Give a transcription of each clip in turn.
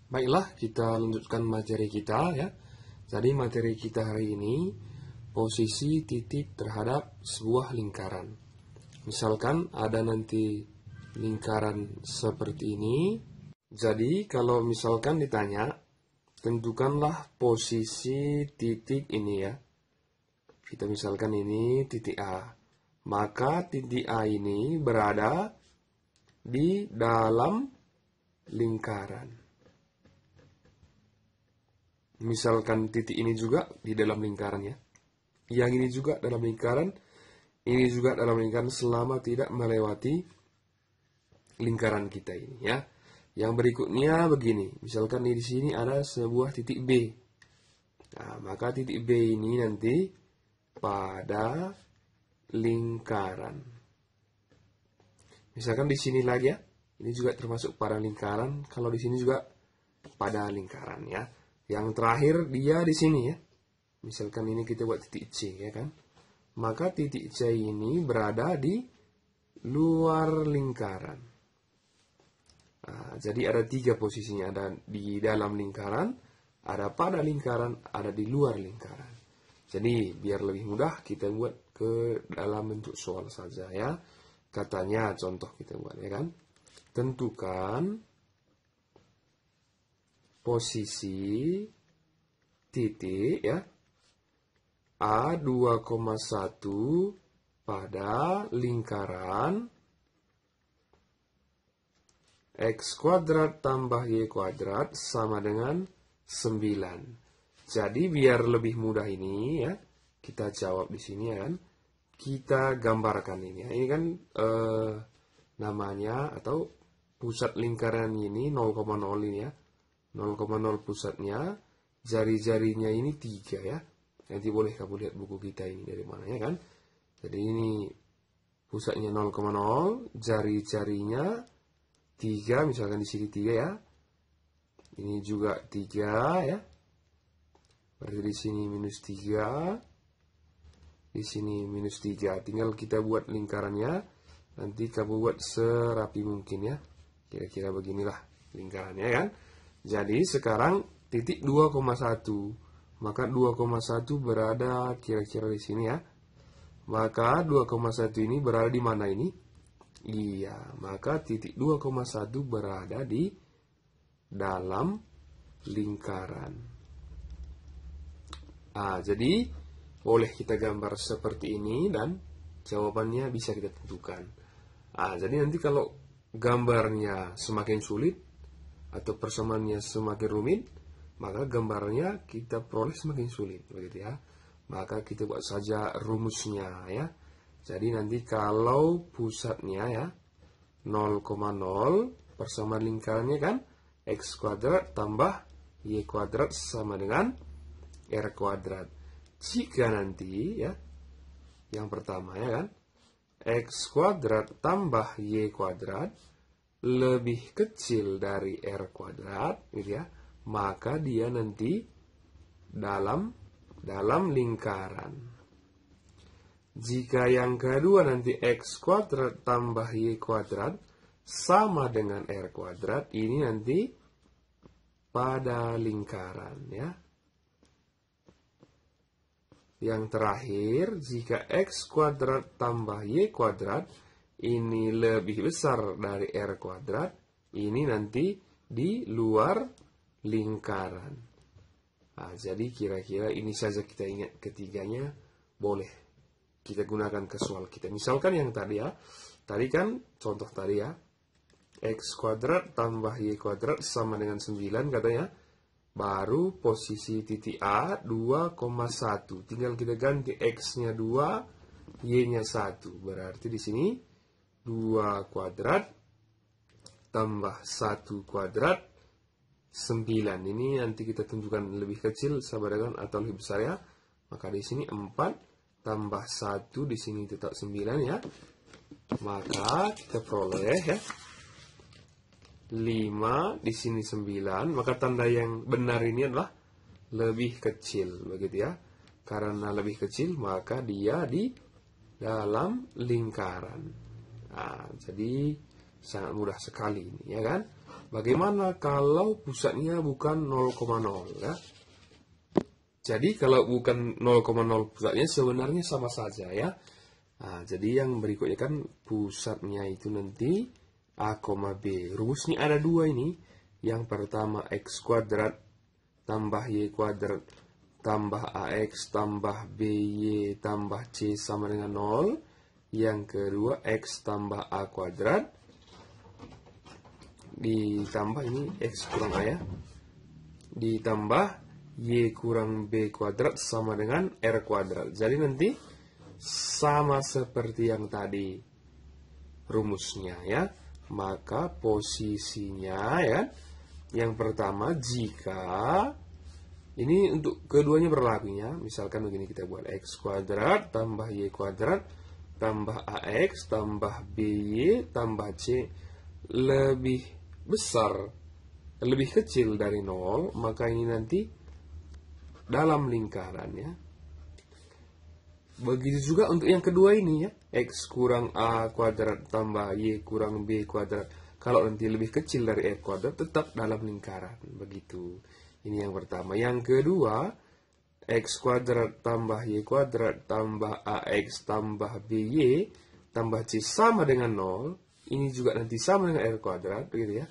Baiklah, kita lanjutkan materi kita ya. Jadi materi kita hari ini posisi titik terhadap sebuah lingkaran. Misalkan ada nanti lingkaran seperti ini. Jadi kalau misalkan ditanya, tentukanlah posisi titik ini ya. Kita misalkan ini titik A. Maka titik A ini berada di dalam lingkaran. Misalkan titik ini juga di dalam lingkaran ya. Yang ini juga dalam lingkaran, ini juga dalam lingkaran selama tidak melewati lingkaran kita ini ya. Yang berikutnya begini, misalkan di sini ada sebuah titik B. Nah, maka titik B ini nanti pada lingkaran. Misalkan di sini lagi ya, ini juga termasuk pada lingkaran. Kalau di sini juga pada lingkaran ya. Yang terakhir dia di sini ya. Misalkan ini kita buat titik C ya kan. Maka titik C ini berada di luar lingkaran. Nah, jadi ada 3 posisinya. Ada di dalam lingkaran, ada pada lingkaran, ada di luar lingkaran. Jadi biar lebih mudah kita buat ke dalam bentuk soal saja ya. Katanya contoh kita buat ya kan. Tentukan posisi titik ya A2,1 pada lingkaran X kuadrat tambah Y kuadrat sama dengan 9. Jadi biar lebih mudah ini ya, kita jawab di sini ya kan. Kita gambarkan ini ya. Ini kan namanya atau pusat lingkaran ini 0,0 ini ya. 0,0 pusatnya, jari-jarinya ini 3 ya. Nanti boleh kamu lihat buku kita ini dari mana ya kan. Jadi ini pusatnya 0,0, jari-jarinya 3, misalkan di sini 3 ya. Ini juga 3 ya. Berarti di sini minus 3. Di sini minus 3. Tinggal kita buat lingkarannya. Nanti kamu buat serapi mungkin ya. Kira-kira beginilah lingkarannya kan. Jadi sekarang titik 2,1. Maka 2,1 berada kira-kira di sini ya. Maka 2,1 ini berada di mana ini? Iya, maka titik 2,1 berada di dalam lingkaran. Jadi boleh kita gambar seperti ini dan jawabannya bisa kita tentukan. Jadi nanti kalau gambarnya semakin sulit atau persamaannya semakin rumit, maka gambarnya kita peroleh semakin sulit, begitu ya. Maka kita buat saja rumusnya ya. Jadi nanti kalau pusatnya ya 0,0, persamaan lingkarannya kan X kuadrat tambah Y kuadrat sama dengan R kuadrat. Jika nanti ya, yang pertama ya kan, X kuadrat tambah Y kuadrat lebih kecil dari R kuadrat, gitu ya, maka dia nanti dalam lingkaran. Jika yang kedua nanti X kuadrat tambah Y kuadrat sama dengan R kuadrat, ini nanti pada lingkaran ya. Yang terakhir, jika X kuadrat tambah Y kuadrat ini lebih besar dari R kuadrat, ini nanti di luar lingkaran. Jadi kira-kira ini saja kita ingat ketiganya, boleh kita gunakan ke soal kita. Misalkan yang tadi ya, tadi kan contoh tadi ya, X kuadrat tambah Y kuadrat sama dengan 9 katanya, baru posisi titik A 2,1. Tinggal kita ganti X-nya 2, Y-nya 1. Berarti di sini 2 kuadrat tambah 1 kuadrat 9. Ini nanti kita tunjukkan lebih kecil sama dengan atau lebih besar ya. Maka di sini 4 tambah 1, di sini tetap 9 ya. Maka kita peroleh ya 5, di sini 9. Maka tanda yang benar ini adalah lebih kecil, begitu ya. Karena lebih kecil, maka dia di dalam lingkaran. Jadi sangat mudah sekali ini, ya kan? Bagaimana kalau pusatnya bukan 0,0 ya? Jadi kalau bukan 0,0 pusatnya sebenarnya sama saja ya. Nah, jadi yang berikutnya kan pusatnya itu nanti A, B. Rumusnya ada dua ini. Yang pertama X kuadrat tambah Y kuadrat tambah AX tambah BY tambah C sama dengan 0. Yang kedua X tambah A kuadrat ditambah ini X kurang A ya. Ditambah Y kurang B kuadrat sama dengan R kuadrat. Jadi nanti sama seperti yang tadi rumusnya ya. Maka posisinya ya, yang pertama jika ini untuk keduanya berlakunya, misalkan begini kita buat X kuadrat tambah Y kuadrat tambah AX tambah BY tambah C lebih besar, lebih kecil dari 0, maka ini nanti dalam lingkaran ya. Begitu juga untuk yang kedua ini ya, X kurang A kuadrat tambah Y kurang B kuadrat. Kalau nanti lebih kecil dari F kuadrat, tetap dalam lingkaran. Begitu. Ini yang pertama. Yang kedua, X kuadrat tambah Y kuadrat tambah AX tambah BY tambah C sama dengan 0. Ini juga nanti sama dengan R kuadrat. Begitu ya.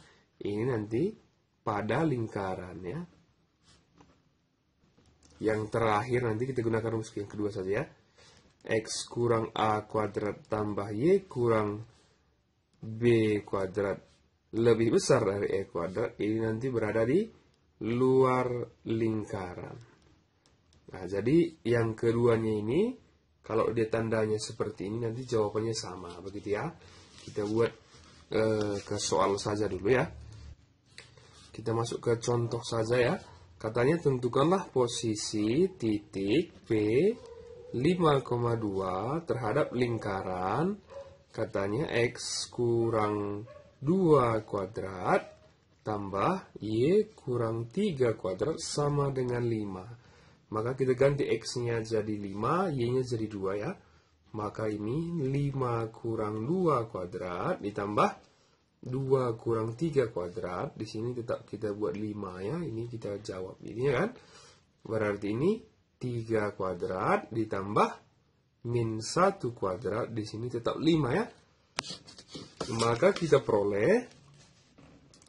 Ini nanti pada lingkaran ya. Yang terakhir nanti kita gunakan rumus yang kedua saja ya. X kurang A kuadrat tambah Y kurang B kuadrat lebih besar dari E kuadrat. Ini nanti berada di luar lingkaran. Nah, jadi yang keduanya ini, kalau dia tandanya seperti ini, nanti jawabannya sama. Begitu ya. Kita buat ke soal saja dulu ya. Kita masuk ke contoh saja ya. Katanya tentukanlah posisi titik P 5,2 terhadap lingkaran. Katanya X kurang 2 kuadrat tambah Y kurang 3 kuadrat sama dengan 5. Maka kita ganti X-nya jadi 5, Y-nya jadi 2 ya. Maka ini 5 kurang 2 kuadrat ditambah 2 kurang 3 kuadrat. Di sini tetap kita buat 5 ya. Ini kita jawab ini kan. Berarti ini 3 kuadrat ditambah min 1 kuadrat. Di sini tetap 5 ya. Maka kita peroleh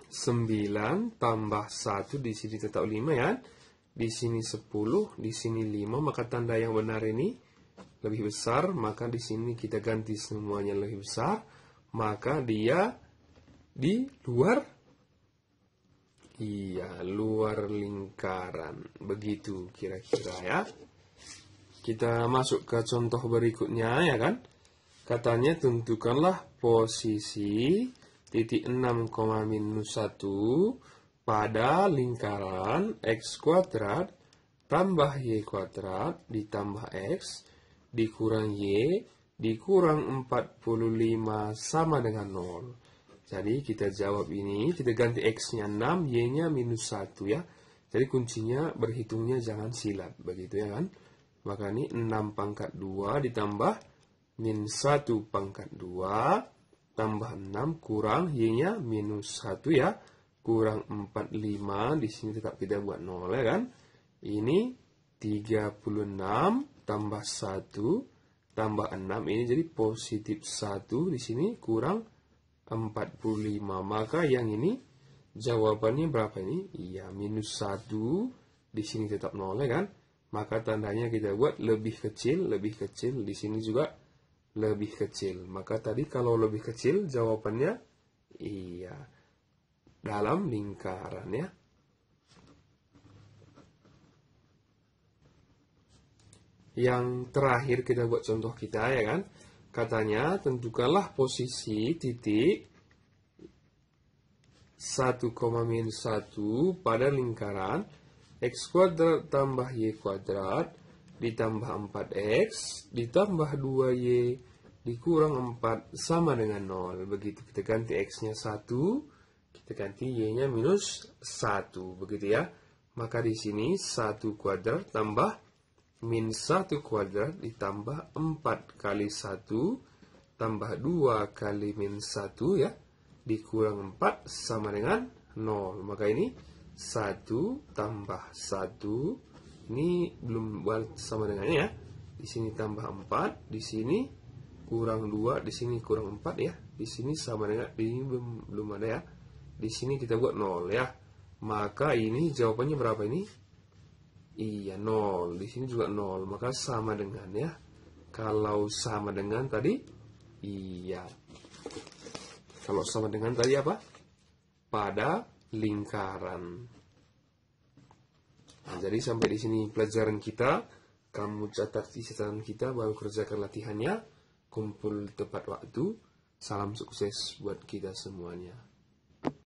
9 tambah 1 di sini tetap 5 ya. Di sini 10, di sini 5. Maka tanda yang benar ini lebih besar. Maka di sini kita ganti semuanya lebih besar. Maka dia di luar, iya, luar lingkaran. Begitu kira-kira ya. Kita masuk ke contoh berikutnya ya kan. Katanya tentukanlah posisi titik 6, minus 1 pada lingkaran X kuadrat tambah Y kuadrat ditambah X dikurang Y dikurang 45 sama dengan 0. Jadi kita jawab ini, kita ganti X-nya 6, Y-nya minus 1 ya. Jadi kuncinya berhitungnya jangan silat, begitu ya kan. Maka ini 6 pangkat 2 ditambah min 1 pangkat 2 tambah 6 kurang Y-nya minus 1 ya. Kurang 45, di sini tetap kita buat 0 ya kan. Ini 36 tambah 1 tambah 6, ini jadi positif 1 di sini kurang 45. Maka yang ini jawabannya berapa ini? Iya, minus 1. Di sini tetap 0 ya kan? Maka tandanya kita buat lebih kecil, lebih kecil. Di sini juga lebih kecil. Maka tadi kalau lebih kecil jawabannya iya, dalam lingkaran ya. Yang terakhir kita buat contoh kita ya kan. Katanya tentukanlah posisi titik 1, minus 1 pada lingkaran X kuadrat tambah Y kuadrat ditambah 4X ditambah 2Y dikurang 4 sama dengan 0. Begitu kita ganti X-nya 1, kita ganti Y-nya minus 1. Begitu ya. Maka di sini 1 kuadrat tambah min 1 kuadrat ditambah 4 kali 1 tambah 2 kali min 1 ya. Dikurang 4 sama dengan 0. Maka ini 1 tambah 1. Ini belum buat sama dengannya ya. Di sini tambah 4, di sini kurang 2, di sini kurang 4 ya. Di sini sama dengan, ini belum ada ya. Di sini kita buat 0 ya. Maka ini jawabannya berapa ini? Iya, 0. Di sini juga 0. Maka sama dengan ya. Kalau sama dengan tadi, iya. Kalau sama dengan tadi apa? Pada lingkaran. Nah, jadi sampai di sini pelajaran kita. Kamu catat di catatan kita, baru kerjakan latihannya. Kumpul tepat waktu. Salam sukses buat kita semuanya.